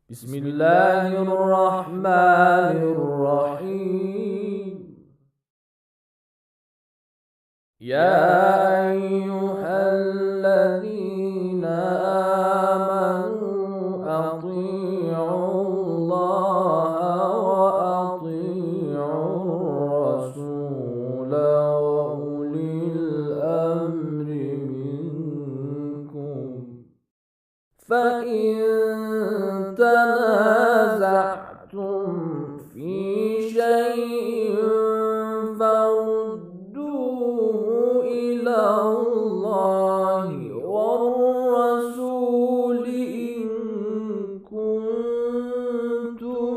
بسم الله الرحمن الرحيم. يا أيها الذين آمنوا أطيعوا الله وأطيعوا الرسول وأولي الأمر منكم، فإن تنازعتم في شيء فردوه إلى الله والرسول إن كنتم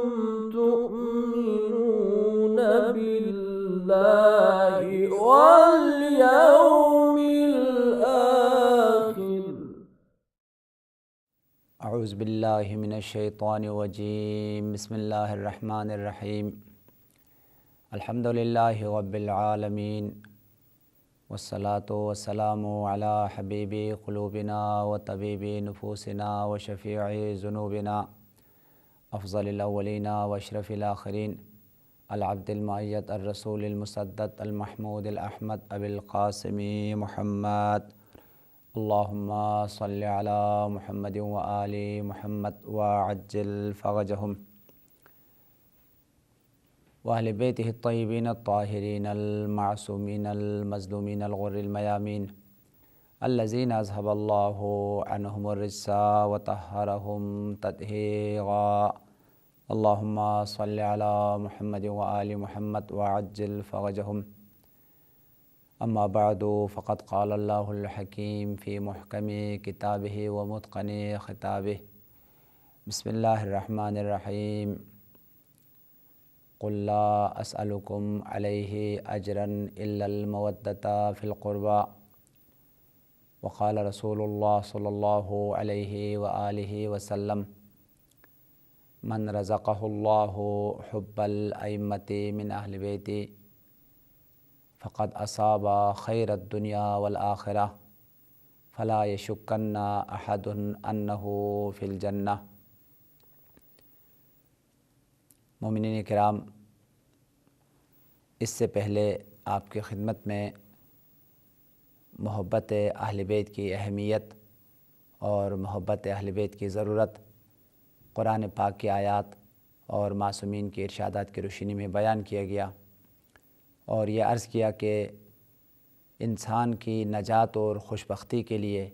تؤمنون بالله واليوم الآخر. اعوذ باللہ من الشیطان الرجیم. بسم اللہ الرحمن الرحیم. الحمد للہ رب العالمین والصلاة والسلام علی حبیب قلوبنا وطبیب نفوسنا وشفیع ذنوبنا افضل الاولین واشرف الاخرین العبد المؤید الرسول المسدد المحمود الاحمد ابی القاسم محمد. اللہم صلی علی محمد وآل محمد وعجل فرجہم وأہل بیتہ الطیبین الطاہرین المعصومین المظلومین الغر المیامین الذین اذہب اللہ عنہم الرجس وطہرہم تطہیرا. اللہم صلی علی محمد وآل محمد وعجل فرجہم. اما بعد فقد قال اللہ الحکیم فی محکم کتابہ ومتقن خطابہ. بسم اللہ الرحمن الرحیم. قل لا اسألکم علیہ اجرا الا المودۃ فی القربى. وقال رسول اللہ صلی اللہ علیہ وآلہ وسلم من رزقہ اللہ حب الائمۃ من اہل بیتی فقد اصاب خیر الدنیا والآخرہ فلا یشکن احد انہ فی الجنہ. مومنین کرام، اس سے پہلے آپ کی خدمت میں محبت اہل بیت کی اہمیت اور محبت اہل بیت کی ضرورت قرآن پاک کی آیات اور معصومین کے ارشادات کی روشنی میں بیان کیا گیا، اور یہ عرض کیا کہ انسان کی نجات اور خوشبختی کے لیے،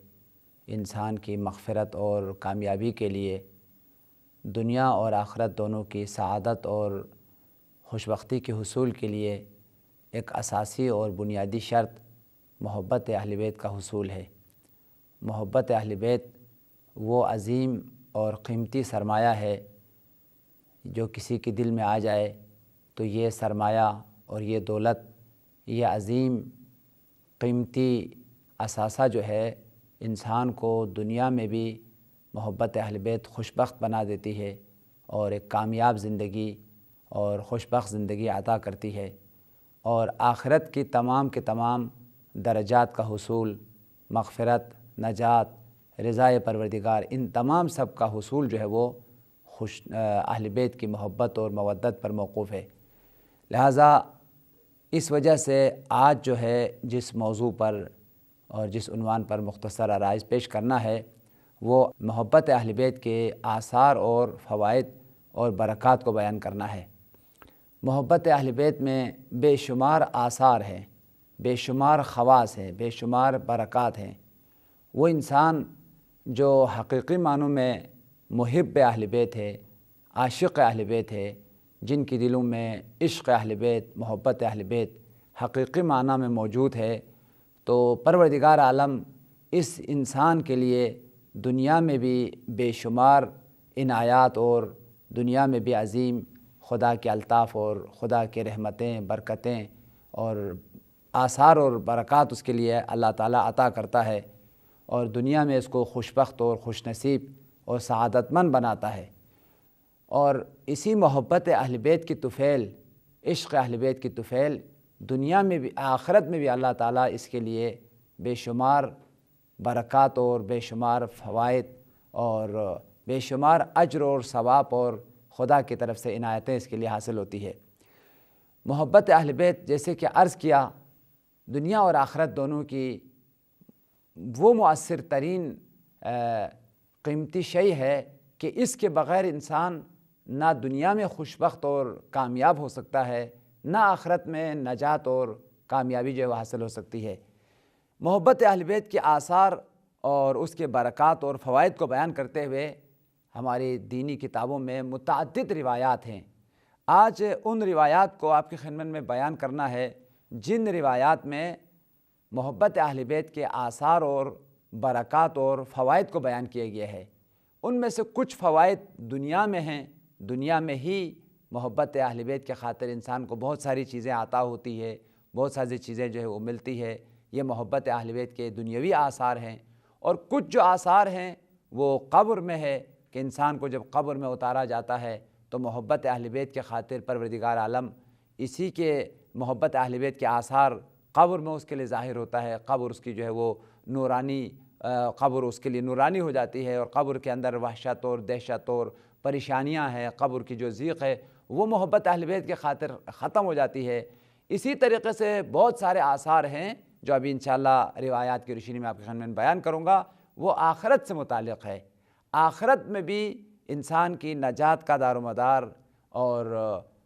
انسان کی مغفرت اور کامیابی کے لیے، دنیا اور آخرت دونوں کی سعادت اور خوشبختی کے حصول کے لیے ایک اساسی اور بنیادی شرط محبت اہل بیت کا حصول ہے. محبت اہل بیت وہ عظیم اور قیمتی سرمایہ ہے جو کسی کے دل میں آ جائے تو یہ سرمایہ اور یہ دولت، یہ عظیم قیمتی اثاثہ جو ہے، انسان کو دنیا میں بھی محبت اہل بیت خوشبخت بنا دیتی ہے اور ایک کامیاب زندگی اور خوشبخت زندگی عطا کرتی ہے، اور آخرت کی تمام کے تمام درجات کا حصول، مغفرت، نجات، رضائے پروردگار، ان تمام سب کا حصول جو ہے وہ اہل بیت کی محبت اور مودت پر موقوف ہے. لہٰذا اس وجہ سے آج جو ہے جس موضوع پر اور جس عنوان پر مختصر آرائز پیش کرنا ہے وہ محبت اہل بیت کے آثار اور فوائد اور برکات کو بیان کرنا ہے. محبت اہل بیت میں بے شمار آثار ہیں، بے شمار خواص ہیں، بے شمار برکات ہیں. وہ انسان جو حقیقی معنوں میں محب اہل بیت ہے، عاشق اہل بیت ہے، جن کی دلوں میں عشق اہل بیت، محبت اہل بیت حقیقی معنی میں موجود ہے، تو پروردگار عالم اس انسان کے لیے دنیا میں بھی بے شمار عنایات اور دنیا میں بھی عظیم خدا کے الطاف اور خدا کے رحمتیں، برکتیں اور آثار اور برکات اس کے لیے اللہ تعالیٰ عطا کرتا ہے، اور دنیا میں اس کو خوشبخت اور خوش نصیب اور سعادت مند بناتا ہے. اور اسی محبت اہل بیت کی طفیل، عشق اہل بیت کی طفیل دنیا میں بھی آخرت میں بھی اللہ تعالیٰ اس کے لیے بے شمار برکات اور بے شمار فوائد اور بے شمار اجر اور ثواب اور خدا کی طرف سے عنایتیں اس کے لیے حاصل ہوتی ہے۔ محبت اہل بیت جیسے کہ عرض کیا، دنیا اور آخرت دونوں کی وہ مؤثر ترین قیمتی شے ہے کہ اس کے بغیر انسان نہ دنیا میں خوشبخت اور کامیاب ہو سکتا ہے، نہ آخرت میں نجات اور کامیابی جو ہے وہ حاصل ہو سکتی ہے۔ محبت اہل بیت کے آثار اور اس کے برکات اور فوائد کو بیان کرتے ہوئے ہماری دینی کتابوں میں متعدد روایات ہیں۔ آج ان روایات کو آپ کی خدمت میں بیان کرنا ہے جن روایات میں محبت اہل بیت کے آثار اور برکات اور فوائد کو بیان کیا گیا ہے۔ ان میں سے کچھ فوائد دنیا میں ہیں، دنیا میں ہی محبت اہل بیت کے خاطر انسان کو بہت ساری چیزیں عطا ہوتی ہے، بہت ساری چیزیں جو ہے وہ ملتی ہے، یہ محبت اہل بیت کے دنیاوی آثار ہیں۔ اور کچھ جو آثار ہیں وہ قبر میں ہے کہ انسان کو جب قبر میں اتارا جاتا ہے تو محبت اہل بیت کے خاطر پروردگار عالم اسی کے محبت اہل بیت کے آثار قبر میں اس کے لیے ظاہر ہوتا ہے، قبر اس کی جو ہے وہ نورانی قبر اس کے لیے نورانی ہو جاتی ہے، اور قبر کے اندر وحشت اور دہشت اور پریشانیاں ہیں، قبر کی جو ضیق ہے وہ محبت اہل بیت کے خاطر ختم ہو جاتی ہے۔ اسی طریقے سے بہت سارے آثار ہیں جو ابھی انشاءاللہ روایات کی روشنی میں آپ کے خدمت میں بیان کروں گا، وہ آخرت سے متعلق ہے۔ آخرت میں بھی انسان کی نجات کا دار و مدار اور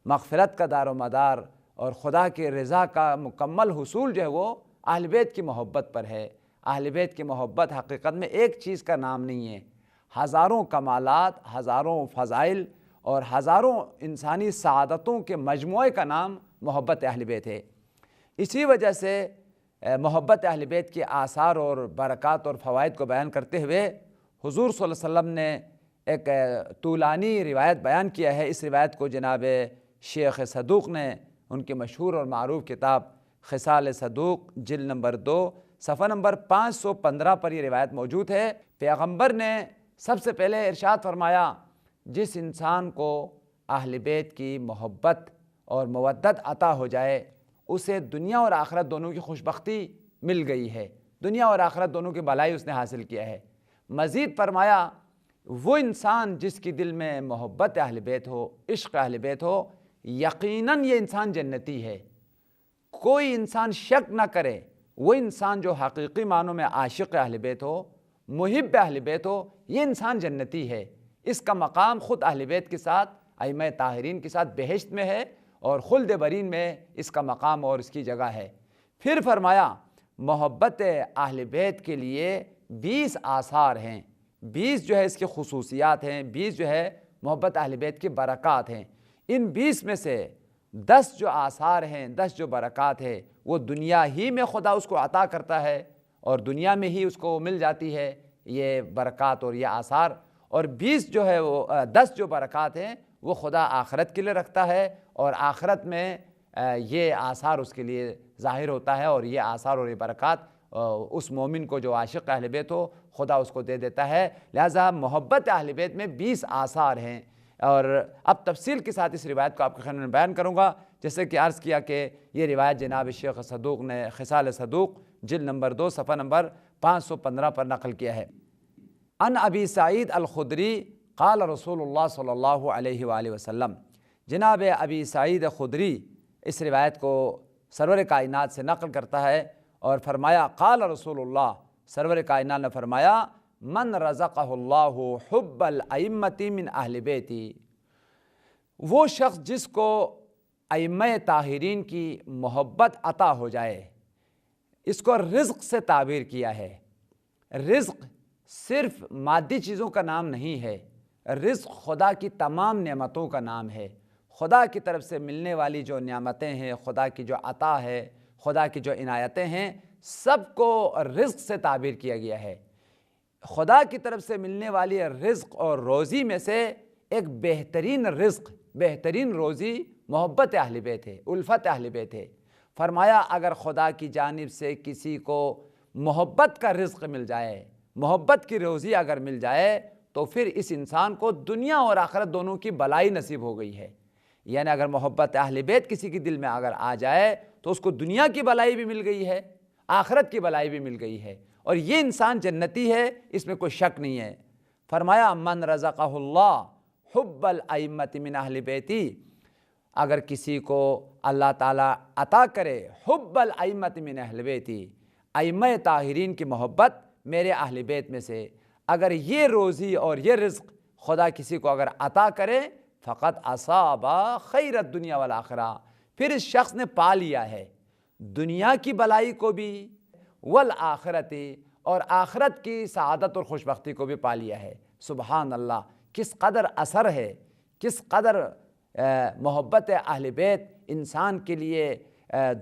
مغفرت کا دار و مدار اور خدا کی رضا کا مکمل حصول جو ہے وہ اہل بیت کی محبت پر ہے۔ اہل بیت کی محبت حقیقت میں ایک چیز کا نام نہیں ہے، ہزاروں کمالات، ہزاروں فضائل اور ہزاروں انسانی سعادتوں کے مجموعے کا نام محبت اہل بیت ہے۔ اسی وجہ سے محبت اہل بیت کے آثار اور برکات اور فوائد کو بیان کرتے ہوئے حضور صلی اللہ علیہ وسلم نے ایک طولانی روایت بیان کیا ہے۔ اس روایت کو جناب شیخ صدوق نے ان کی مشہور اور معروف کتاب خصال صدوق جلد نمبر 2 صفحہ نمبر 515 پر یہ روایت موجود ہے۔ پیغمبر نے سب سے پہلے ارشاد فرمایا، جس انسان کو اہل بیت کی محبت اور مودت عطا ہو جائے اسے دنیا اور آخرت دونوں کی خوشبختی مل گئی ہے، دنیا اور آخرت دونوں کی بھلائی اس نے حاصل کیا ہے۔ مزید فرمایا، وہ انسان جس کی دل میں محبت اہل بیت ہو، عشق اہل بیت ہو، یقیناً یہ انسان جنتی ہے۔ کوئی انسان شک نہ کرے، وہ انسان جو حقیقی معنوں میں عاشق اہل بیت ہو، محب اہل بیت ہو، یہ انسان جنتی ہے۔ اس کا مقام خود اہل بیت کے ساتھ، ائمہ طاہرین کے ساتھ بہشت میں ہے، اور خلد برین میں اس کا مقام اور اس کی جگہ ہے۔ پھر فرمایا، محبت اہل بیت کے لیے 20 آثار ہیں، 20 جو ہے اس کی خصوصیات ہیں، 20 جو ہے محبت اہل بیت کی برکات ہیں۔ ان 20 میں سے 10 جو آثار ہیں، 10 جو برکات ہے، وہ دنیا ہی میں خدا اس کو عطا کرتا ہے اور دنیا میں ہی اس کو مل جاتی ہے یہ برکات اور یہ آثار، اور 20 جو ہے وہ 10 جو برکات ہیں وہ خدا آخرت کے لیے رکھتا ہے، اور آخرت میں یہ آثار اس کے لیے ظاہر ہوتا ہے، اور یہ آثار اور یہ برکات اس مومن کو جو عاشق اہل بیت ہو خدا اس کو دے دیتا ہے۔ لہٰذا محبت اہل بیت میں 20 آثار ہیں، اور اب تفصیل کے ساتھ اس روایت کو آپ کے خدمت میں بیان کروں گا۔ جیسے کہ عرض کیا کہ یہ روایت جناب شیخ صدوق نے خصال صدوق جلد نمبر 2 صفحہ نمبر 515 پر نقل کیا ہے۔ ان ابی سعید الخدری قال رسول اللہ صلی اللہ علیہ وآلہ وسلم، جناب ابی سعید خدری اس روایت کو سرور کائنات سے نقل کرتا ہے اور فرمایا، قال رسول اللہ، سرور کائنات نے فرمایا، من رزقہ اللہ حب الائمۃ من اہل بیتی، وہ شخص جس کو ائمہ طاہرین کی محبت عطا ہو جائے۔ اس کو رزق سے تعبیر کیا ہے۔ رزق صرف مادی چیزوں کا نام نہیں ہے، رزق خدا کی تمام نعمتوں کا نام ہے۔ خدا کی طرف سے ملنے والی جو نعمتیں ہیں، خدا کی جو عطا ہے، خدا کی جو عنایتیں ہیں، سب کو رزق سے تعبیر کیا گیا ہے۔ خدا کی طرف سے ملنے والی رزق اور روزی میں سے ایک بہترین رزق، بہترین روزی محبت اہل بیت ہے، الفت اہل بیت ہے۔ فرمایا، اگر خدا کی جانب سے کسی کو محبت کا رزق مل جائے، محبت کی روزی اگر مل جائے، تو پھر اس انسان کو دنیا اور آخرت دونوں کی بھلائی نصیب ہو گئی ہے۔ یعنی اگر محبت اہل بیت کسی کی دل میں اگر آ جائے تو اس کو دنیا کی بھلائی بھی مل گئی ہے، آخرت کی بھلائی بھی مل گئی ہے، اور یہ انسان جنتی ہے، اس میں کوئی شک نہیں ہے۔ فرمایا من رزقہ اللہ حب الائمۃ من اہل بیتی، اگر کسی کو اللہ تعالیٰ عطا کرے حب الائمۃ من اہل بیتی، ائمہ طاہرین کی محبت میرے اہل بیت میں سے، اگر یہ روزی اور یہ رزق خدا کسی کو اگر عطا کرے فقط اصاب خیر الدنیا والآخرہ، پھر اس شخص نے پا لیا ہے دنیا کی بلائی کو بھی، والآخرت اور آخرت کی سعادت اور خوشبختی کو بھی پا لیا ہے۔ سبحان اللہ، کس قدر اثر ہے، کس قدر محبت اہل بیت انسان کے لیے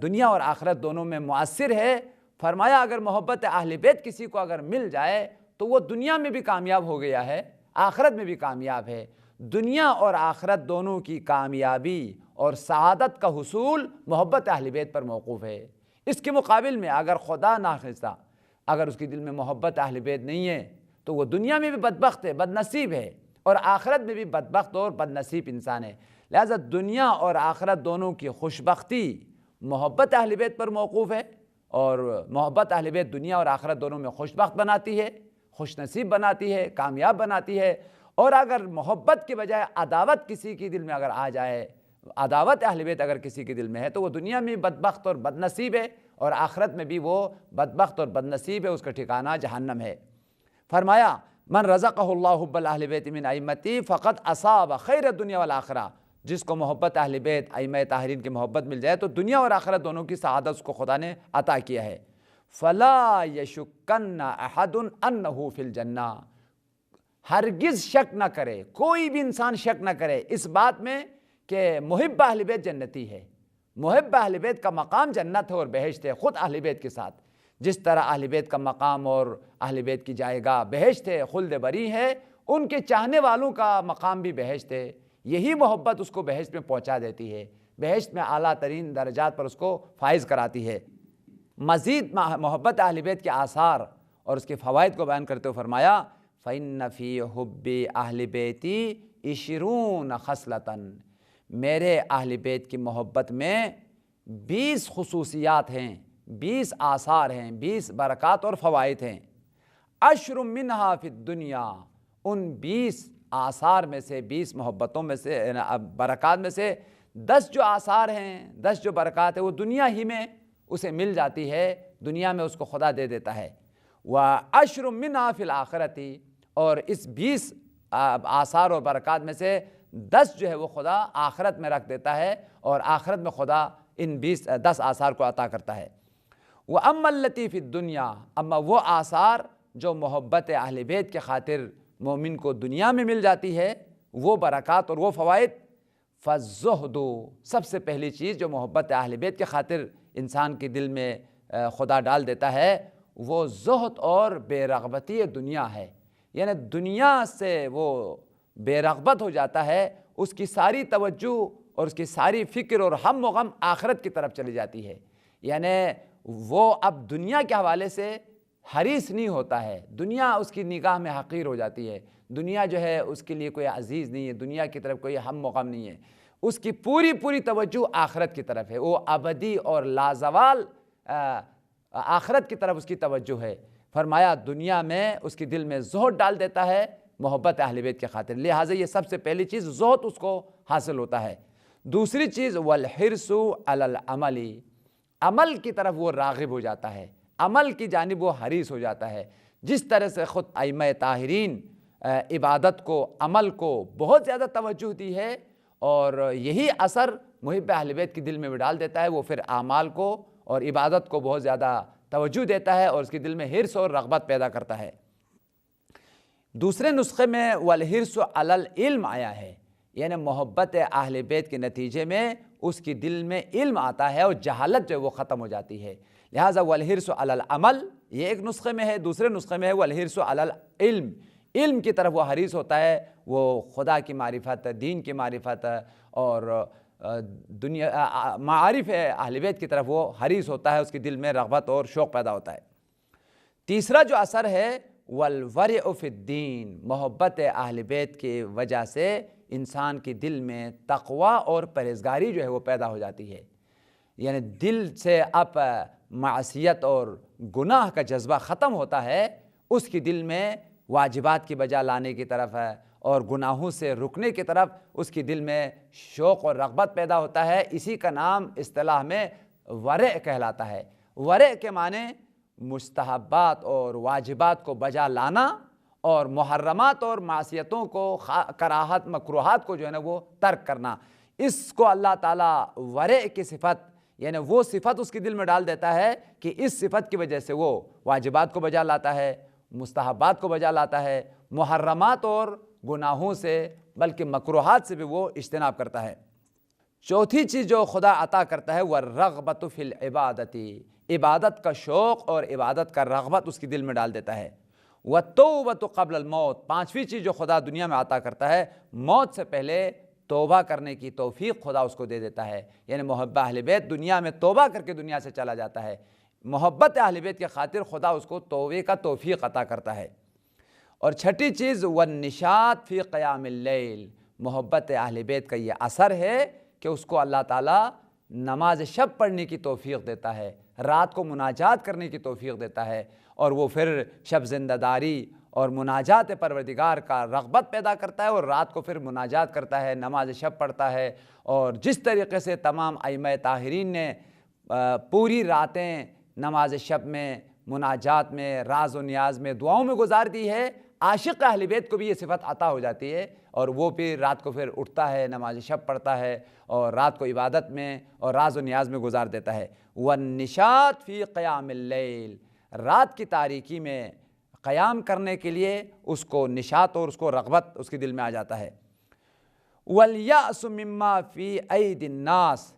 دنیا اور آخرت دونوں میں مؤثر ہے۔ فرمایا اگر محبت اہل بیت کسی کو اگر مل جائے تو وہ دنیا میں بھی کامیاب ہو گیا ہے، آخرت میں بھی کامیاب ہے۔ دنیا اور آخرت دونوں کی کامیابی اور سعادت کا حصول محبت اہل بیت پر موقوف ہے۔ اس کے مقابل میں اگر خدا ناخواستہ اگر اس کے دل میں محبت اہل بیت نہیں ہے تو وہ دنیا میں بھی بدبخت ہے، بد نصیب ہے، اور آخرت میں بھی بدبخت اور بد نصیب انسان ہے۔ لہذا دنیا اور آخرت دونوں کی خوشبختی محبت اہل بیت پر موقوف ہے، اور محبت اہل بیت دنیا اور آخرت دونوں میں خوشبخت بناتی ہے، خوش نصیب بناتی ہے، کامیاب بناتی ہے۔ اور اگر محبت کے بجائے عداوت کسی کے دل میں اگر آ جائے، عداوت اہل بیت اگر کسی کے دل میں ہے تو وہ دنیا میں بدبخت اور بد نصیب ہے، اور آخرت میں بھی وہ بدبخت اور بد نصیب ہے، اس کا ٹھکانہ جہنم ہے۔ فرمایا من رزقہ اللہ حب اہل بیت من ائمتی فقط اصاب خیر الدنیا والآخرہ، جس کو محبت اہل بیت ائمہ طاہرین کی محبت مل جائے تو دنیا اور آخرت دونوں کی سعادت اس کو خدا نے عطا کیا ہے۔ فلا یشکن احد انہ فی الجنہ، ہرگز شک نہ کرے، کوئی بھی انسان شک نہ کرے اس بات میں کہ محب اہل بیت جنتی ہے۔ محب اہل بیت کا مقام جنت ہے اور بہشت ہے، خود اہل بیت کے ساتھ جس طرح اہل بیت کا مقام اور اہل بیت کی جائے گاہ بہشت ہے، خلد بری ہے، ان کے چاہنے والوں کا مقام بھی بہشت ہے۔ یہی محبت اس کو بہشت میں پہنچا دیتی ہے، بہشت میں اعلیٰ ترین درجات پر اس کو فائز کراتی ہے۔ مزید محبت اہل بیت کے آثار اور اس کے فوائد کو بیان کرتے ہوئے فرمایا فَإِنَّ فِي حُبِّ أَهْلِ بَيْتِي 20 خصلةً، میرے اہل بیت کی محبت میں 20 خصوصیات ہیں، 20 آثار ہیں، 20 برکات اور فوائد ہیں۔ 10 منها فی الدنیا، ان 20 آثار میں سے، 20 محبتوں میں سے، برکات میں سے 10 جو آثار ہیں، 10 جو برکات ہیں وہ دنیا ہی میں اسے مل جاتی ہے، دنیا میں اس کو خدا دے دیتا ہے۔ وَعَشْرٌ مِّنْهَا فِي الْآخِرَةِ، اور اس 20 آثار اور برکات میں سے 10 جو ہے وہ خدا آخرت میں رکھ دیتا ہے، اور آخرت میں خدا ان 10 آثار کو عطا کرتا ہے۔ وَأَمَّا الَّتِي فِي الدُّنْيَا، اما وہ آثار جو محبت اہل بیت کے خاطر مومن کو دنیا میں مل جاتی ہے، وہ برکات اور وہ فوائد، فَالزُّهْدُ، سب سے پہلی چیز جو محبت اہل بیت کے خاطر انسان کے دل میں خدا ڈال دیتا ہے وہ زہد اور بے رغبتی دنیا ہے۔ یعنی دنیا سے وہ بے رغبت ہو جاتا ہے، اس کی ساری توجہ اور اس کی ساری فکر اور ہم و غم آخرت کی طرف چلی جاتی ہے۔ یعنی وہ اب دنیا کے حوالے سے حریص نہیں ہوتا ہے، دنیا اس کی نگاہ میں حقیر ہو جاتی ہے، دنیا جو ہے اس کے لیے کوئی عزیز نہیں ہے، دنیا کی طرف کوئی ہم و غم نہیں ہے، اس کی پوری توجہ آخرت کی طرف ہے، وہ ابدی اور لازوال آخرت کی طرف اس کی توجہ ہے۔ فرمایا دنیا میں اس کے دل میں زہد ڈال دیتا ہے محبت اہل بیت کے خاطر، لہٰذا یہ سب سے پہلی چیز زہد اس کو حاصل ہوتا ہے۔ دوسری چیز والحرص علی العمل، عمل کی طرف وہ راغب ہو جاتا ہے، عمل کی جانب وہ حریص ہو جاتا ہے۔ جس طرح سے خود ائمہ طاہرین عبادت کو، عمل کو بہت زیادہ توجہ دی ہے، اور یہی اثر محب اہل بیت کے دل میں بھی ڈال دیتا ہے، وہ پھر اعمال کو اور عبادت کو بہت زیادہ توجہ دیتا ہے اور اس کے دل میں حرص اور رغبت پیدا کرتا ہے۔ دوسرے نسخے میں والحرص علی العلم آیا ہے، یعنی محبت اہل بیت کے نتیجے میں اس کی دل میں علم آتا ہے اور جہالت جو وہ ختم ہو جاتی ہے، لہٰذا والحرص علی العمل یہ ایک نسخے میں ہے، دوسرے نسخے میں ہے والحرص علی العلم، علم کی طرف وہ حریص ہوتا ہے، وہ خدا کی معرفت، دین کی معرفت اور دنیا معارف اہل بیت کی طرف وہ حریص ہوتا ہے، اس کے دل میں رغبت اور شوق پیدا ہوتا ہے۔ تیسرا جو اثر ہے والورع فی الدین، محبت اہل بیت کی وجہ سے انسان کے دل میں تقوی اور پرہیزگاری جو ہے وہ پیدا ہو جاتی ہے، یعنی دل سے اب معصیت اور گناہ کا جذبہ ختم ہوتا ہے، اس کے دل میں واجبات کی بجا لانے کی طرف ہے اور گناہوں سے رکنے کی طرف اس کی دل میں شوق اور رغبت پیدا ہوتا ہے۔ اسی کا نام اصطلاح میں ورع کہلاتا ہے۔ ورع کے معنی مستحبات اور واجبات کو بجا لانا اور محرمات اور معصیتوں کو، کراہت مکروہات کو جو ہے نا وہ ترک کرنا۔ اس کو اللہ تعالیٰ ورع کی صفت، یعنی وہ صفت اس کی دل میں ڈال دیتا ہے کہ اس صفت کی وجہ سے وہ واجبات کو بجا لاتا ہے، مستحبات کو بجا لاتا ہے، محرمات اور گناہوں سے بلکہ مکروہات سے بھی وہ اجتناب کرتا ہے۔ چوتھی چیز جو خدا عطا کرتا ہے وہ رغبت فی العبادتی، عبادت کا شوق اور عبادت کا رغبت اس کی دل میں ڈال دیتا ہے۔ وَالتَّوْبَةُ قبل الموت، پانچویں چیز جو خدا دنیا میں عطا کرتا ہے، موت سے پہلے توبہ کرنے کی توفیق خدا اس کو دے دیتا ہے۔ یعنی محب اہل بیت دنیا میں توبہ کر کے دنیا سے چلا جاتا ہے، محبت اہل بیت کی خاطر خدا اس کو توبے کا توفیق عطا کرتا ہے۔ اور چھٹی چیز والنشاط فی قیام اللیل، محبت اہل بیت کا یہ اثر ہے کہ اس کو اللہ تعالیٰ نماز شب پڑھنے کی توفیق دیتا ہے، رات کو مناجات کرنے کی توفیق دیتا ہے، اور وہ پھر شب زندہ داری اور مناجات پروردگار کا رغبت پیدا کرتا ہے، اور رات کو پھر مناجات کرتا ہے، نماز شب پڑھتا ہے۔ اور جس طریقے سے تمام ائمہ طاہرین نے پوری راتیں نماز شب میں، مناجات میں، راز و نیاز میں، دعاؤں میں گزار دی ہے، عاشق اہل بیت کو بھی یہ صفت عطا ہو جاتی ہے، اور وہ پھر رات کو پھر اٹھتا ہے، نماز شب پڑھتا ہے اور رات کو عبادت میں اور راز و نیاز میں گزار دیتا ہے۔ والنشاط فی قیام اللیل، رات کی تاریکی میں قیام کرنے کے لیے اس کو نشاط اور اس کو رغبت اس کے دل میں آ جاتا ہے۔ والیأس مما فی ایدی الناس،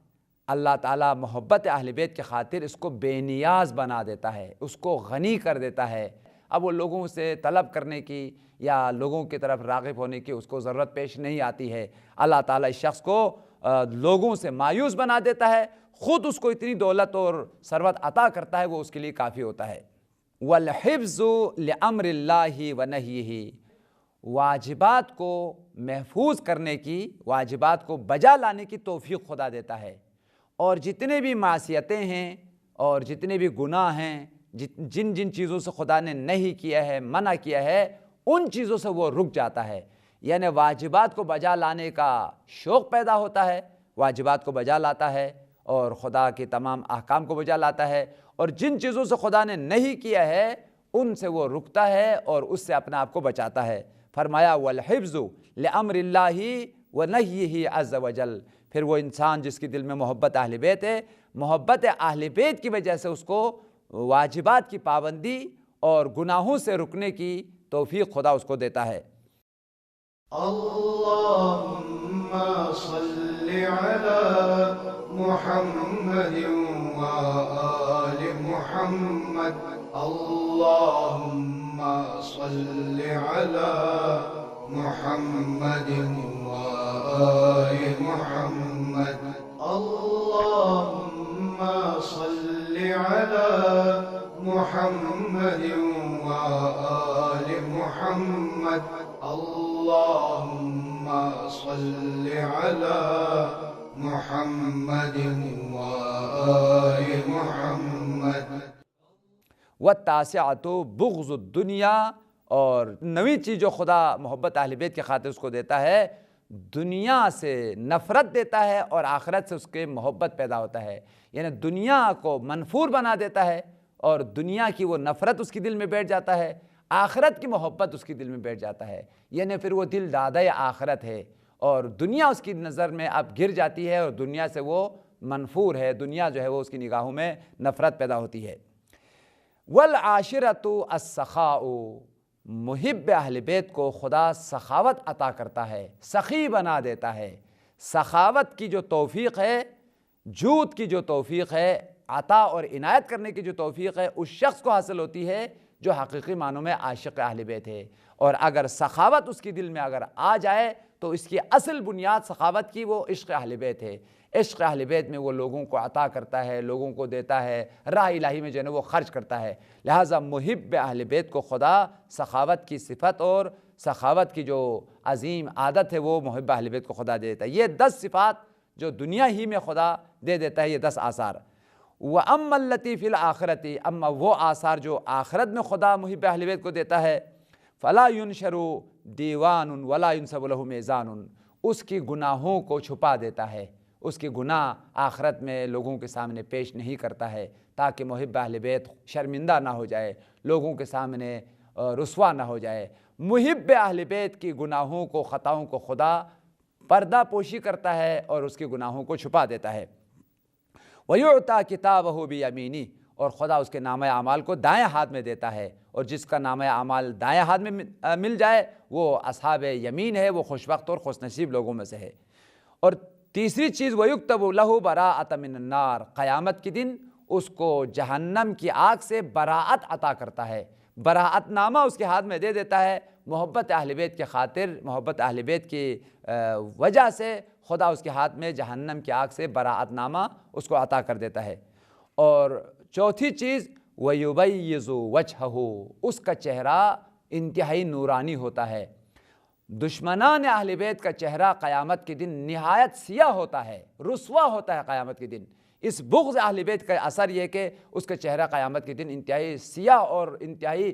اللہ تعالیٰ محبت اہل بیت کی خاطر اس کو بے نیاز بنا دیتا ہے، اس کو غنی کر دیتا ہے۔ اب وہ لوگوں سے طلب کرنے کی یا لوگوں کی طرف راغب ہونے کی اس کو ضرورت پیش نہیں آتی ہے۔ اللہ تعالیٰ اس شخص کو لوگوں سے مایوس بنا دیتا ہے، خود اس کو اتنی دولت اور ثروت عطا کرتا ہے، وہ اس کے لیے کافی ہوتا ہے۔ والحفظ لامر اللہ ونہیہ، واجبات کو محفوظ کرنے کی، واجبات کو بجا لانے کی توفیق خدا دیتا ہے، اور جتنے بھی معصیتیں ہیں اور جتنے بھی گناہ ہیں، جن جن چیزوں سے خدا نے نہیں کیا ہے، منع کیا ہے، ان چیزوں سے وہ رک جاتا ہے۔ یعنی واجبات کو بجا لانے کا شوق پیدا ہوتا ہے، واجبات کو بجا لاتا ہے اور خدا کے تمام احکام کو بجا لاتا ہے، اور جن چیزوں سے خدا نے نہیں کیا ہے ان سے وہ رکتا ہے اور اس سے اپنے آپ کو بچاتا ہے۔ فرمایا والحفظ لامر اللہ ونہیہ عز وجل، پھر وہ انسان جس کے دل میں محبت اہل بیت ہے، محبت اہل بیت کی وجہ سے اس کو واجبات کی پابندی اور گناہوں سے رکنے کی توفیق خدا اس کو دیتا ہے۔ اللہم صلی علی محمد وآل محمد، اللہم صلی علی محمد وآل محمد، اللہم صلی علی محمد وآل محمد، اللہم صلی علی محمد وآل محمد۔ والتاسعۃ بغض الدنیا، اور نویں چیز جو خدا محبت اہل بیت کی خاطر اس کو دیتا ہے، دنیا سے نفرت دیتا ہے اور آخرت سے اس کے محبت پیدا ہوتا ہے۔ یعنی دنیا کو منفور بنا دیتا ہے اور دنیا کی وہ نفرت اس کی دل میں بیٹھ جاتا ہے، آخرت کی محبت اس کی دل میں بیٹھ جاتا ہے۔ یعنی پھر وہ دل دادہ آخرت ہے اور دنیا اس کی نظر میں اب گر جاتی ہے اور دنیا سے وہ منفور ہے، دنیا جو ہے وہ اس کی نگاہوں میں نفرت پیدا ہوتی ہے۔ والعاشرۃ السخاء، محب اہل بیت کو خدا سخاوت عطا کرتا ہے، سخی بنا دیتا ہے۔ سخاوت کی جو توفیق ہے، جود کی جو توفیق ہے، عطا اور عنایت کرنے کی جو توفیق ہے، اس شخص کو حاصل ہوتی ہے جو حقیقی معنوں میں عاشق اہل بیت ہے۔ اور اگر سخاوت اس کی دل میں اگر آ جائے تو اس کی اصل بنیاد سخاوت کی وہ عشق اہل بیت ہے۔ عشق اہل بیت میں وہ لوگوں کو عطا کرتا ہے، لوگوں کو دیتا ہے، راہ الہی میں جو ہے وہ خرچ کرتا ہے۔ لہٰذا محب اہل بیت کو خدا سخاوت کی صفت اور سخاوت کی جو عظیم عادت ہے وہ محب اہل بیت کو خدا دے دیتا ہے۔ یہ 10 صفات جو دنیا ہی میں خدا دے دیتا ہے، یہ 10 آثار۔ وَأَمَّا الَّتِي فِي الْآخِرَةِ، اما وہ آثار جو آخرت میں خدا محب اہل بیت کو دیتا ہے، فلا ینشر دیوان ولا ینصب لہ میزان، اس کی گناہوں کو چھپا دیتا ہے، اس کے گناہ آخرت میں لوگوں کے سامنے پیش نہیں کرتا ہے تاکہ محب اہل بیت شرمندہ نہ ہو جائے، لوگوں کے سامنے رسوا نہ ہو جائے۔ محب اہل بیت کی گناہوں کو، خطاؤں کو خدا پردہ پوشی کرتا ہے اور اس کے گناہوں کو چھپا دیتا ہے۔ وَيُعْطَى كِتَابَهُ بِيَمِينِهِ، اور خدا اس کے نامہ اعمال کو دائیں ہاتھ میں دیتا ہے، اور جس کا نامہ اعمال دائیں ہاتھ میں مل جائے وہ اصحاب یمین ہے، وہ خوش وقت اور خوش نصیب لوگوں میں سے ہے۔ اور تیسری چیز وَيُكْتَبُ لَهُ بَرَاءَةً مِّنَ النَّارِ، قیامت کے دن اس کو جہنم کی آگ سے براءت عطا کرتا ہے، براءت نامہ اس کے ہاتھ میں دے دیتا ہے۔ محبت اہل بیت کے خاطر، محبت اہل بیت کی وجہ سے خدا اس کے ہاتھ میں جہنم کی آگ سے براءت نامہ اس کو عطا کر دیتا ہے۔ اور چوتھی چیز وَيُبَيِّضُ وَجْهَهُ، اس کا چہرہ انتہائی نورانی ہوتا ہے۔ دشمنان اہل بیت کا چہرہ قیامت کے دن نہایت سیاہ ہوتا ہے، رسوا ہوتا ہے قیامت کے دن۔ اس بغض اہل بیت کا اثر یہ کہ اس کا چہرہ قیامت کے دن انتہائی سیاہ اور انتہائی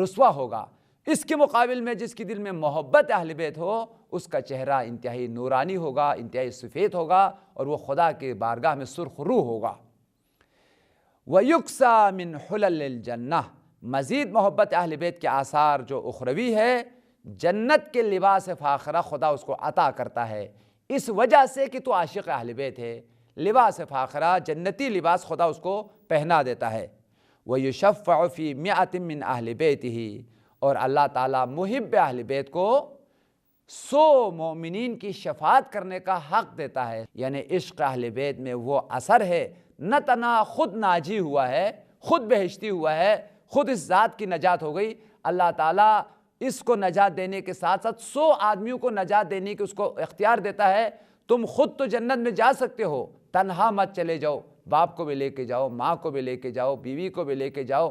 رسوا ہوگا۔ اس کے مقابل میں جس کے دل میں محبت اہل بیت ہو، اس کا چہرہ انتہائی نورانی ہوگا، انتہائی سفید ہوگا، اور وہ خدا کے بارگاہ میں سرخ رو ہوگا۔ وَيُكْسَى مِنْ حُلَلِ الْجَنَّةِ، مزید محبت اہل بیت کے آثار جو اخروی ہے، جنت کے لباس فاخرہ خدا اس کو عطا کرتا ہے، اس وجہ سے کہ تو عاشق اہل بیت ہے۔ لباس فاخرہ، جنتی لباس خدا اس کو پہنا دیتا ہے۔ وَيُشَفَّعُ فِي مِئَةٍ مِّنْ أَهْلِ بَيْتِهِ، اور اللہ تعالیٰ محب اہل بیت کو 100 مومنین کی شفاعت کرنے کا حق دیتا ہے۔ یعنی عشق اہل بیت میں وہ اثر ہے، نہ تنہا خود ناجی ہوا ہے، خود بہشتی ہوا ہے، خود اس ذات کی نجات ہو گئی، اللہ تعالیٰ اس کو نجات دینے کے ساتھ ساتھ 100 آدمیوں کو نجات دینے کی اس کو اختیار دیتا ہے۔ تم خود تو جنت میں جا سکتے ہو، تنہا مت چلے جاؤ، باپ کو بھی لے کے جاؤ، ماں کو بھی لے کے جاؤ، بیوی کو بھی لے کے جاؤ۔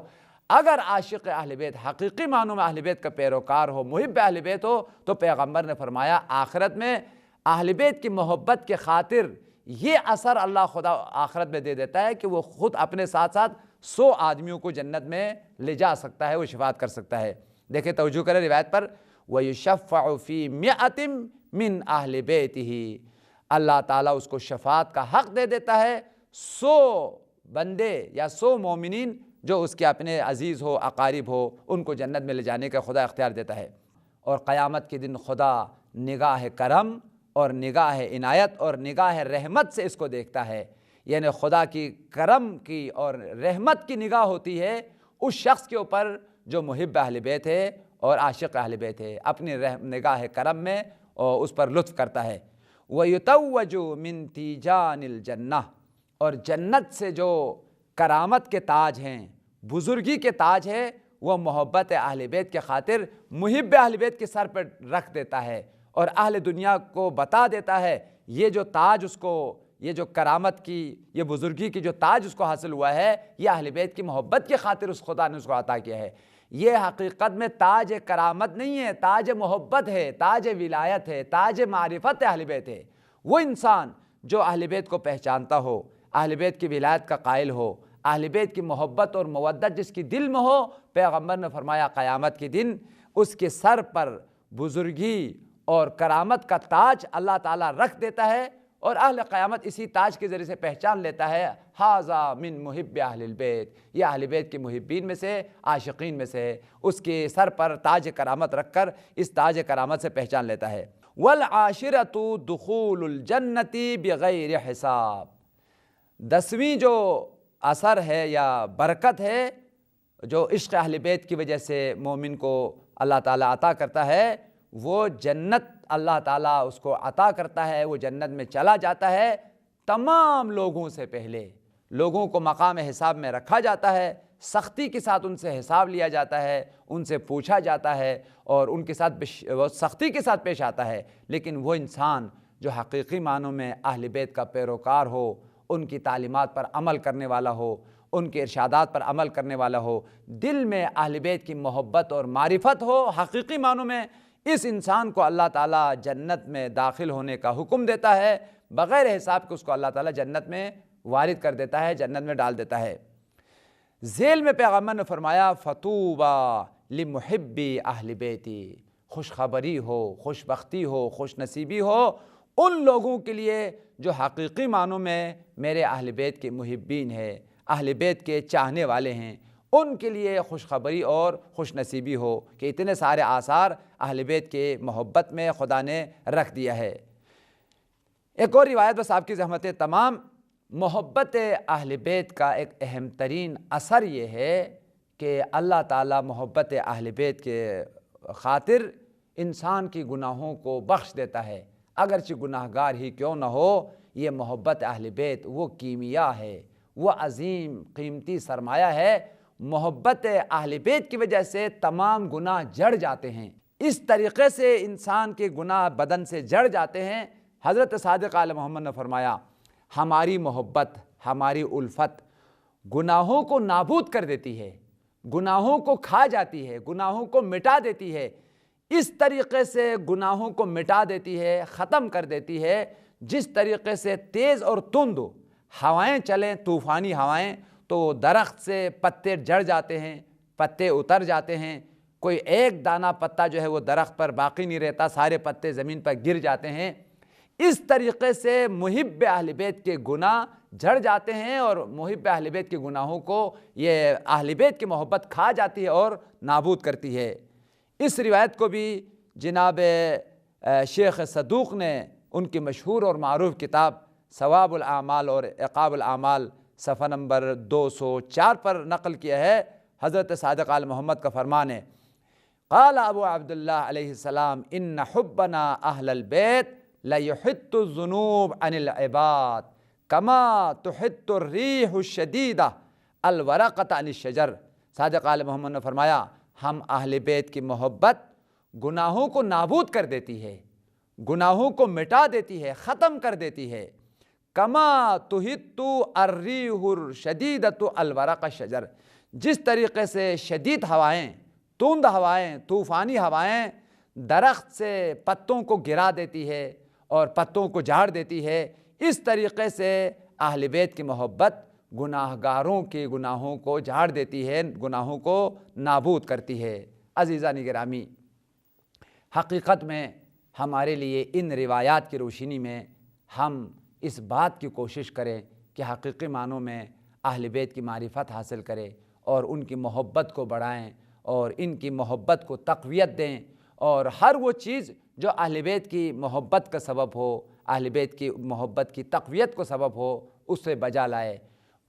اگر عاشق اہل بیت، حقیقی معنوں میں اہل بیت کا پیروکار ہو، محب اہل بیت ہو، تو پیغمبر نے فرمایا آخرت میں اہل بیت کی محبت کے خاطر یہ اثر اللہ خدا آخرت میں دے دیتا ہے کہ وہ خود اپنے ساتھ ساتھ 100 آدمیوں کو جنت میں لے جا سکتا ہے، وہ شفاعت کر سکتا ہے۔ دیکھیں توجہ کریں روایت پر، وَيُشَفَّعُ فِي مِئَةٍ مِّنْ أَهْلِ بَيْتِهِ، اللہ تعالیٰ اس کو شفاعت کا حق دے دیتا ہے 100 بندے یا 100 مومنین جو اس کے اپنے عزیز ہو، اقارب ہو، ان کو جنت میں لے جانے کا خدا اختیار دیتا ہے۔ اور قیامت کے دن خدا نگاہ کرم اور نگاہ عنایت اور نگاہ رحمت سے اس کو دیکھتا ہے، یعنی خدا کی کرم کی اور رحمت کی نگاہ ہوتی ہے اس شخص کے اوپر جو محب اہل بیت ہے اور عاشق اہل بیت ہے، اپنی نگاہ کرم میں اور اس پر لطف کرتا ہے۔ وَيُتَوَّجُ مِن تِيجَانِ الْجَنَّةِ، اور جنت سے جو کرامت کے تاج ہیں، بزرگی کے تاج ہے، وہ محبت اہل بیت کے خاطر محب اہل بیت کے سر پر رکھ دیتا ہے، اور اہل دنیا کو بتا دیتا ہے یہ جو تاج اس کو، یہ جو کرامت کی، یہ بزرگی کی جو تاج اس کو حاصل ہوا ہے، یہ اہل بیت کی محبت کے خاطر اس خدا نے اس کو عطا کیا ہے۔ یہ حقیقت میں تاج کرامت نہیں ہے، تاج محبت ہے، تاج ولایت ہے، تاج معرفت اہل بیت ہے۔ وہ انسان جو اہل بیت کو پہچانتا ہو، اہل بیت کی ولایت کا قائل ہو، اہل بیت کی محبت اور مودت جس کی دل میں ہو، پیغمبر نے فرمایا قیامت کے دن اس کے سر پر بزرگی اور کرامت کا تاج اللہ تعالیٰ رکھ دیتا ہے، اور اہل قیامت اسی تاج کے ذریعے سے پہچان لیتا ہے ھذا من محب اہل البیت، یہ اہل بیت کے محبین میں سے، عاشقین میں سے ہے۔ اس کے سر پر تاج کرامت رکھ کر اس تاج کرامت سے پہچان لیتا ہے۔ والعاشرۃ دخول الجنۃ بغیر حساب، 10ویں جو اثر ہے یا برکت ہے جو عشق اہل بیت کی وجہ سے مومن کو اللہ تعالیٰ عطا کرتا ہے، وہ جنت اللہ تعالیٰ اس کو عطا کرتا ہے، وہ جنت میں چلا جاتا ہے تمام لوگوں سے پہلے۔ لوگوں کو مقام حساب میں رکھا جاتا ہے، سختی کے ساتھ ان سے حساب لیا جاتا ہے، ان سے پوچھا جاتا ہے اور ان کے ساتھ وہ سختی کے ساتھ پیش آتا ہے۔ لیکن وہ انسان جو حقیقی معنوں میں اہل بیت کا پیروکار ہو، ان کی تعلیمات پر عمل کرنے والا ہو، ان کے ارشادات پر عمل کرنے والا ہو، دل میں اہل بیت کی محبت اور معرفت ہو، حقیقی معنوں میں اس انسان کو اللہ تعالیٰ جنت میں داخل ہونے کا حکم دیتا ہے، بغیر حساب کے اس کو اللہ تعالیٰ جنت میں وارد کر دیتا ہے، جنت میں ڈال دیتا ہے۔ ذیل میں پیغمبر نے فرمایا فطوبیٰ لمحبی اہل بیتی، خوشخبری ہو، خوش بختی ہو، خوش نصیبی ہو ان لوگوں کے لیے جو حقیقی معنوں میں میرے اہل بیت کے محبین ہیں، اہل بیت کے چاہنے والے ہیں، ان کے لیے خوشخبری اور خوش نصیبی ہو کہ اتنے سارے آثار اہل بیت کے محبت میں خدا نے رکھ دیا ہے۔ ایک اور روایت بس آپ کی زحمت تمام، محبت اہل بیت کا ایک اہم ترین اثر یہ ہے کہ اللہ تعالیٰ محبت اہل بیت کے خاطر انسان کی گناہوں کو بخش دیتا ہے، اگرچہ گناہ گار ہی کیوں نہ ہو۔ یہ محبت اہل بیت وہ کیمیا ہے، وہ عظیم قیمتی سرمایہ ہے۔ محبت اہل بیت کی وجہ سے تمام گناہ جڑ جاتے ہیں، اس طریقے سے انسان کے گناہ بدن سے جڑ جاتے ہیں۔ حضرت صادق آل محمد نے فرمایا ہماری محبت، ہماری الفت گناہوں کو نابود کر دیتی ہے، گناہوں کو کھا جاتی ہے، گناہوں کو مٹا دیتی ہے۔ اس طریقے سے گناہوں کو مٹا دیتی ہے، ختم کر دیتی ہے جس طریقے سے تیز اور تند ہوائیں چلیں، طوفانی ہوائیں، تو درخت سے پتے جڑ جاتے ہیں، پتے اتر جاتے ہیں، کوئی ایک دانہ پتا جو ہے وہ درخت پر باقی نہیں رہتا، سارے پتے زمین پر گر جاتے ہیں۔ اس طریقے سے محب اہل بیت کے گناہ جھڑ جاتے ہیں، اور محب اہل بیت کے گناہوں کو یہ اہل بیت کی محبت کھا جاتی ہے اور نابود کرتی ہے۔ اس روایت کو بھی جناب شیخ صدوق نے ان کی مشہور اور معروف کتاب ثواب الاعمال اور عقاب الاعمال صفحہ نمبر 204 پر نقل کیا ہے۔ حضرت صادق آل محمد کا فرمان ہے، قال ابو عبداللہ علیہ السلام ان حبنا اہل البیت لیحط الذنوب عن العباد کما تحط الریح الشدیدہ الورقۃ عن الشجر۔ صادق آل محمد نے فرمایا ہم اہل بیت کی محبت گناہوں کو نابود کر دیتی ہے، گناہوں کو مٹا دیتی ہے، ختم کر دیتی ہے، کما تحط الریح الشدیدۃ الورق الشجر، جس طریقے سے شدید ہوائیں، تند ہوائیں، طوفانی ہوائیں درخت سے پتوں کو گرا دیتی ہے اور پتوں کو جھاڑ دیتی ہے، اس طریقے سے اہل بیت کی محبت گناہ گاروں کے گناہوں کو جھاڑ دیتی ہے، گناہوں کو نابود کرتی ہے۔ عزیزان گرامی، حقیقت میں ہمارے لیے ان روایات کی روشنی میں ہم اس بات کی کوشش کریں کہ حقیقی معنوں میں اہل بیت کی معرفت حاصل کریں اور ان کی محبت کو بڑھائیں اور ان کی محبت کو تقویت دیں، اور ہر وہ چیز جو اہل بیت کی محبت کا سبب ہو، اہل بیت کی محبت کی تقویت کو سبب ہو، اس سے بجا لائے۔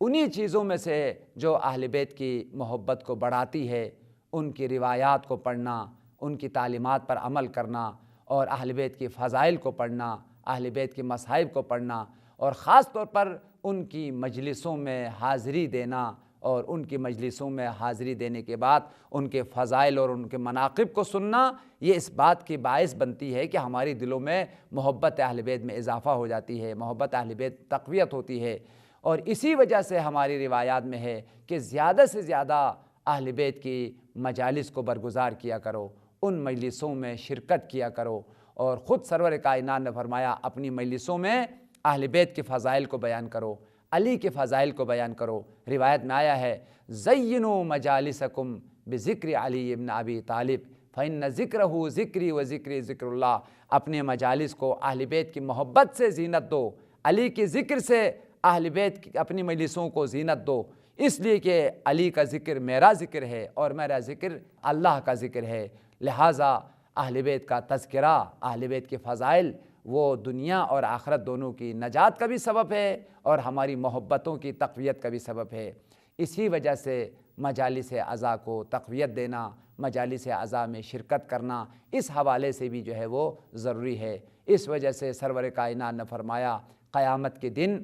انہی چیزوں میں سے جو اہل بیت کی محبت کو بڑھاتی ہے، ان کی روایات کو پڑھنا، ان کی تعلیمات پر عمل کرنا، اور اہل بیت کی فضائل کو پڑھنا، اہل بیت کے مصائب کو پڑھنا، اور خاص طور پر ان کی مجلسوں میں حاضری دینا، اور ان کی مجلسوں میں حاضری دینے کے بعد ان کے فضائل اور ان کے مناقب کو سننا، یہ اس بات کی باعث بنتی ہے کہ ہماری دلوں میں محبت اہل بیت میں اضافہ ہو جاتی ہے، محبت اہل بیت تقویت ہوتی ہے۔ اور اسی وجہ سے ہماری روایات میں ہے کہ زیادہ سے زیادہ اہل بیت کی مجالس کو برگزار کیا کرو، ان مجلسوں میں شرکت کیا کرو، اور خود سرور کائنات نے فرمایا اپنی مجلسوں میں اہل بیت کے فضائل کو بیان کرو، علی کے فضائل کو بیان کرو۔ روایت میں آیا ہے زینوا مجالسکم بذکر علی ابن ابی طالب فإن ذکرہ ذکری و ذکری ذکر اللہ، اپنے مجالس کو اہل بیت کی محبت سے زینت دو، علی کے ذکر سے اہل بیت کی اپنی مجلسوں کو زینت دو، اس لیے کہ علی کا ذکر میرا ذکر ہے اور میرا ذکر اللہ کا ذکر ہے۔ لہٰذا اہل بیت کا تذکرہ، اہل بیت کے فضائل وہ دنیا اور آخرت دونوں کی نجات کا بھی سبب ہے اور ہماری محبتوں کی تقویت کا بھی سبب ہے۔ اسی وجہ سے مجالس عزا کو تقویت دینا، مجالس عزا میں شرکت کرنا اس حوالے سے بھی جو ہے وہ ضروری ہے۔ اس وجہ سے سرور کائنات نے فرمایا قیامت کے دن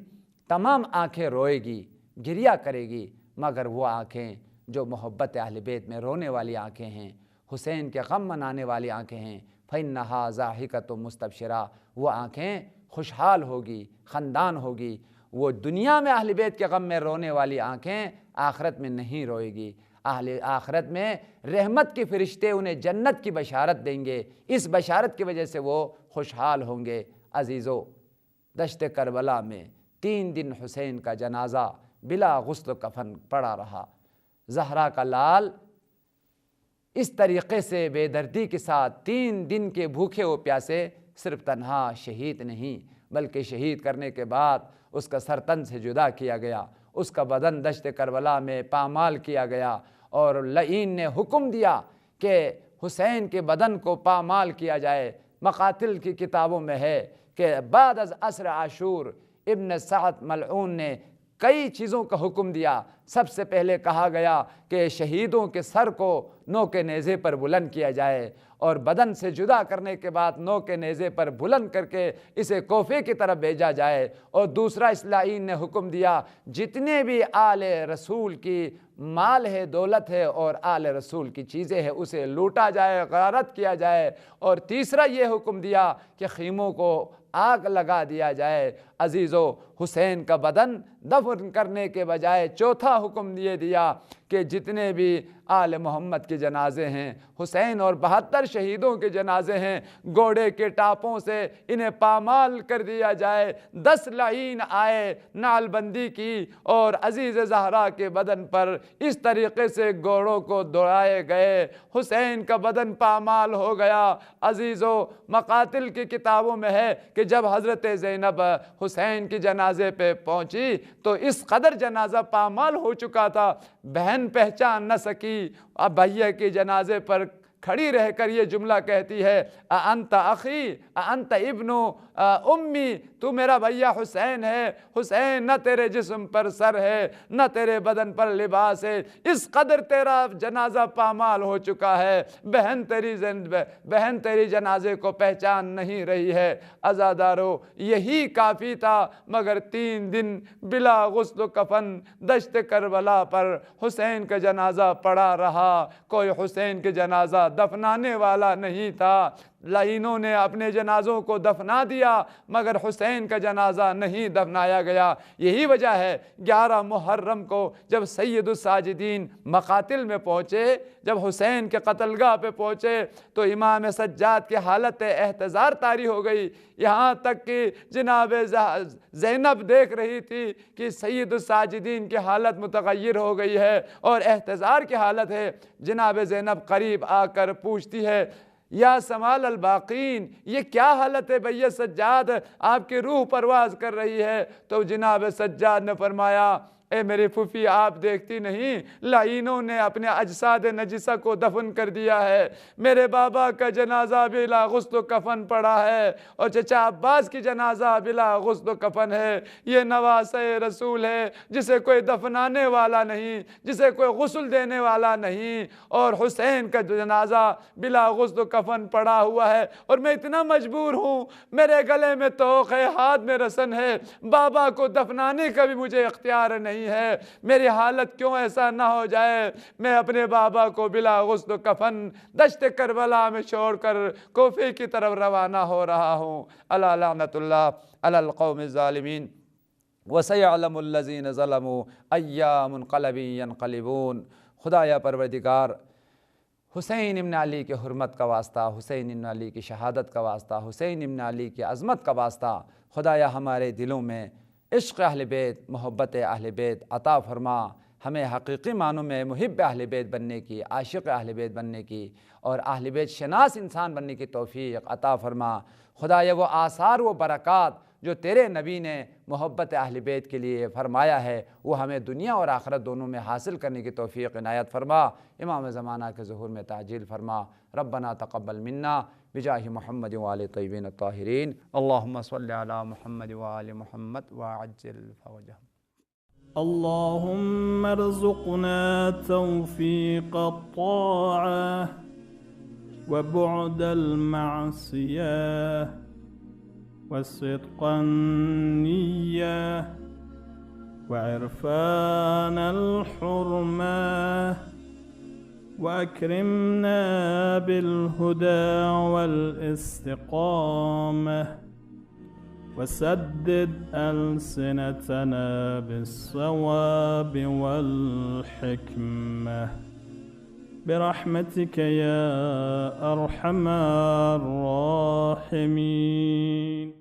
تمام آنکھیں روئے گی، گریہ کرے گی، مگر وہ آنکھیں جو محبت اہل بیت میں رونے والی آنکھیں ہیں، حسین کے غم منانے والی آنکھیں ہیں، فَإِنَّهَا ضَاحِكَةٌ مُسْتَبْشِرَةٌ، وہ آنکھیں خوشحال ہوگی، خندان ہوگی۔ وہ دنیا میں اہل بیت کے غم میں رونے والی آنکھیں آخرت میں نہیں روئے گی۔ آخرت میں رحمت کے فرشتے انہیں جنت کی بشارت دیں گے، اس بشارت کی وجہ سے وہ خوشحال ہوں گے۔ عزیزو، دشت کربلا میں 3 دن حسین کا جنازہ بلا غسل و کفن پڑا رہا۔ زہرا کا لال اس طریقے سے بے دردی کے ساتھ 3 دن کے بھوکے و پیاسے صرف تنہا شہید نہیں بلکہ شہید کرنے کے بعد اس کا سر تن سے جدا کیا گیا، اس کا بدن دشت کربلا میں پامال کیا گیا، اور لعین نے حکم دیا کہ حسین کے بدن کو پامال کیا جائے۔ مقاتل کی کتابوں میں ہے کہ بعد از عصر عاشور ابن سعد ملعون نے کئی چیزوں کا حکم دیا۔ سب سے پہلے کہا گیا کہ شہیدوں کے سر کو نوک نیزے پر بلند کیا جائے، اور بدن سے جدا کرنے کے بعد نوک نیزے پر بلند کر کے اسے کوفے کی طرف بھیجا جائے۔ اور دوسرا اس لعین نے حکم دیا جتنے بھی آل رسول کی مال ہے، دولت ہے اور آل رسول کی چیزیں ہیں اسے لوٹا جائے، غارت کیا جائے۔ اور تیسرا یہ حکم دیا کہ خیموں کو آگ لگا دیا جائے۔ عزیزو، حسین کا بدن دفن کرنے کے بجائے چوتھا حکم یہ دیا کہ جتنے بھی آل محمد کے جنازے ہیں، حسین اور 72 شہیدوں کے جنازے ہیں، گھوڑے کے ٹاپوں سے انہیں پامال کر دیا جائے۔ 10 لعین آئے، نعل بندی کی اور عزیز زہرا کے بدن پر اس طریقے سے گھوڑوں کو دوڑائے گئے، حسین کا بدن پامال ہو گیا۔ عزیزو، مقاتل کی کتابوں میں ہے کہ جب حضرت زینب حسین کی جنازے پہ پہنچی تو اس قدر جنازہ پامال ہو چکا تھا، بہن پہچان نہ سکی۔ اب بھیا کے جنازے پر کھڑی رہ کر یہ جملہ کہتی ہے، انت اخی انت ابن امی، تو میرا بھیا حسین ہے، حسین، نہ تیرے جسم پر سر ہے نہ تیرے بدن پر لباس ہے، اس قدر تیرا جنازہ پامال ہو چکا ہے، بہن تیری جنازے کو پہچان نہیں رہی ہے۔ عزادارو، یہی کافی تھا، مگر 3 دن بلا غسل و کفن دشت کربلا پر حسین کا جنازہ پڑا رہا، کوئی حسین کے جنازہ دفنانے والا نہیں تھا۔ لعینوں نے اپنے جنازوں کو دفنا دیا مگر حسین کا جنازہ نہیں دفنایا گیا۔ یہی وجہ ہے 11 محرم کو جب سید الساجدین مقاتل میں پہنچے، جب حسین کے قتل گاہ پہ پہنچے تو امام سجاد کی حالت احتضار طاری ہو گئی، یہاں تک کہ جناب زینب دیکھ رہی تھی کہ سید الساجدین کی حالت متغیر ہو گئی ہے اور احتضار کی حالت ہے۔ جناب زینب قریب آ کر پوچھتی ہے، یا سمال الباقین، یہ کیا حالت ہے بھیا سجاد، آپ کی روح پرواز کر رہی ہے؟ تو جناب سجاد نے فرمایا، اے میری پھوپھی، آپ دیکھتی نہیں لعینوں نے اپنے اجساد نجسہ کو دفن کر دیا ہے، میرے بابا کا جنازہ بلا غسل و کفن پڑا ہے اور چچا عباس کی جنازہ بلا غسل و کفن ہے۔ یہ نواسہ رسول ہے جسے کوئی دفنانے والا نہیں، جسے کوئی غسل دینے والا نہیں، اور حسین کا جنازہ بلا غسل و کفن پڑا ہوا ہے، اور میں اتنا مجبور ہوں، میرے گلے میں توق ہے، ہاتھ میں رسن ہے، بابا کو دفنانے کا بھی مجھے اختیار نہیں ہے، میری حالت کیوں ایسا نہ ہو جائے میں اپنے بابا کو بلا غسل و کفن دشت کربلا میں چھوڑ کر کوفے کی طرف روانہ ہو رہا ہوں۔ الا لعنت اللہ علی القوم الظالمین وسیعلم الذین ظلموا ایام منقلب ینقلبون۔ خدایا پروردگار، حسین ابن علی کے حرمت کا واسطہ، حسین ابن علی کی شہادت کا واسطہ، حسین ابن علی کی عظمت کا واسطہ، خدایا ہمارے دلوں میں عشق اہل بیت، محبت اہل بیت عطا فرما، ہمیں حقیقی معنوں میں محب اہل بیت بننے کی، عاشق اہل بیت بننے کی اور اہل بیت شناس انسان بننے کی توفیق عطا فرما۔ خدایا وہ آثار و برکات جو تیرے نبی نے محبت اہل بیت کے لیے فرمایا ہے وہ ہمیں دنیا اور آخرت دونوں میں حاصل کرنے کی توفیق عنایت فرما۔ امام زمانہ کے ظہور میں تعجیل فرما۔ ربنا تقبل منا بجاہ محمد وآل طیبین الطاہرین، اللہم صلی علی محمد وآل محمد وعجل فرجہم۔ اللهم ارزقنا توفيق الطاعة وبعد المعصية وصدق النية وعرفان الحرمة، وأكرمنا بالهدى والاستقامة، وسدد ألسنتنا بالصواب والحكمة برحمتك يا أرحم الراحمين.